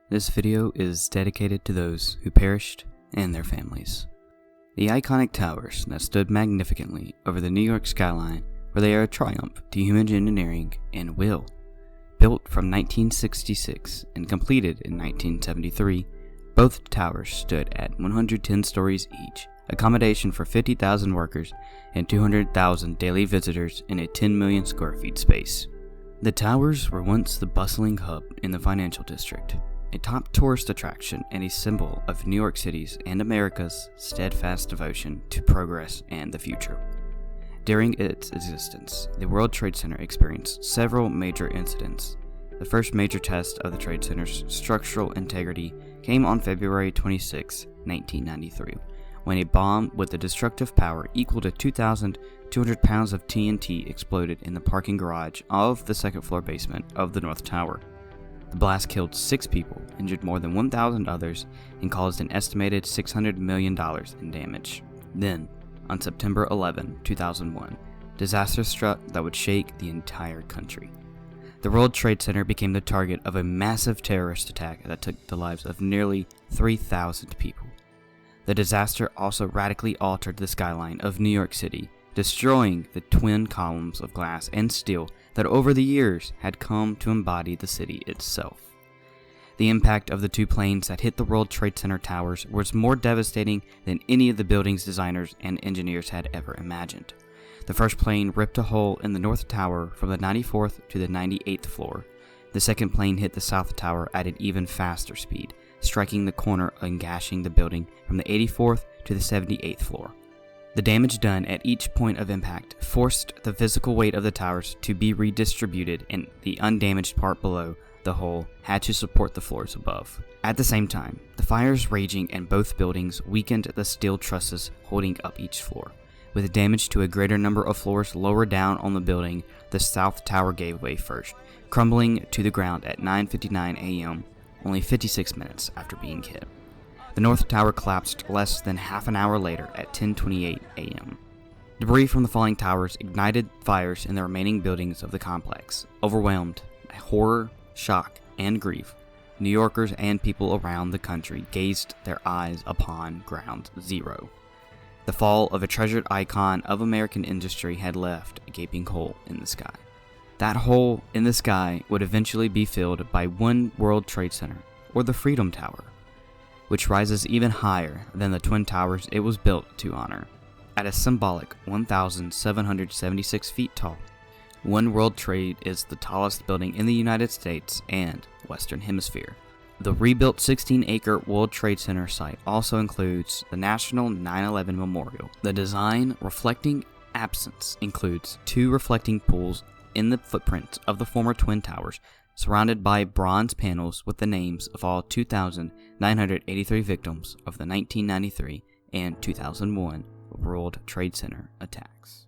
This video is dedicated to those who perished and their families. The iconic towers that stood magnificently over the New York skyline were they are a triumph to human engineering and will. Built from 1966 and completed in 1973, both towers stood at 110 stories each, accommodation for 50,000 workers and 200,000 daily visitors in a 10 million square feet space. The towers were once the bustling hub in the financial district, a top tourist attraction and a symbol of New York City's and America's steadfast devotion to progress and the future. During its existence, the World Trade Center experienced several major incidents. The first major test of the Trade Center's structural integrity came on February 26, 1993, when a bomb with a destructive power equal to 2,200 pounds of TNT exploded in the parking garage of the second-floor basement of the North Tower. The blast killed 6 people, injured more than 1,000 others, and caused an estimated $600 million in damage. Then, on September 11, 2001, disaster struck that would shake the entire country. The World Trade Center became the target of a massive terrorist attack that took the lives of nearly 3,000 people. The disaster also radically altered the skyline of New York City, destroying the twin columns of glass and steel that over the years had come to embody the city itself. The impact of the 2 planes that hit the World Trade Center towers was more devastating than any of the building's designers and engineers had ever imagined. The first plane ripped a hole in the North Tower from the 94th to the 98th floor. The second plane hit the South Tower at an even faster speed, striking the corner and gashing the building from the 84th to the 78th floor. The damage done at each point of impact forced the physical weight of the towers to be redistributed, and the undamaged part below the hole had to support the floors above. At the same time, the fires raging in both buildings weakened the steel trusses holding up each floor. With damage to a greater number of floors lower down on the building, the South Tower gave way first, crumbling to the ground at 9:59 a.m., only 56 minutes after being hit. The North Tower collapsed less than half an hour later at 10:28 a.m. Debris from the falling towers ignited fires in the remaining buildings of the complex. Overwhelmed by horror, shock, and grief, New Yorkers and people around the country gazed their eyes upon ground zero. The fall of a treasured icon of American industry had left a gaping hole in the sky. That hole in the sky would eventually be filled by One World Trade Center, or the Freedom Tower, which rises even higher than the Twin Towers it was built to honor. At a symbolic 1,776 feet tall, One World Trade is the tallest building in the United States and Western Hemisphere. The rebuilt 16-acre World Trade Center site also includes the National 9/11 Memorial. The design reflecting absence includes 2 reflecting pools in the footprint of the former Twin Towers, surrounded by bronze panels with the names of all 2,983 victims of the 1993 and 2001 World Trade Center attacks.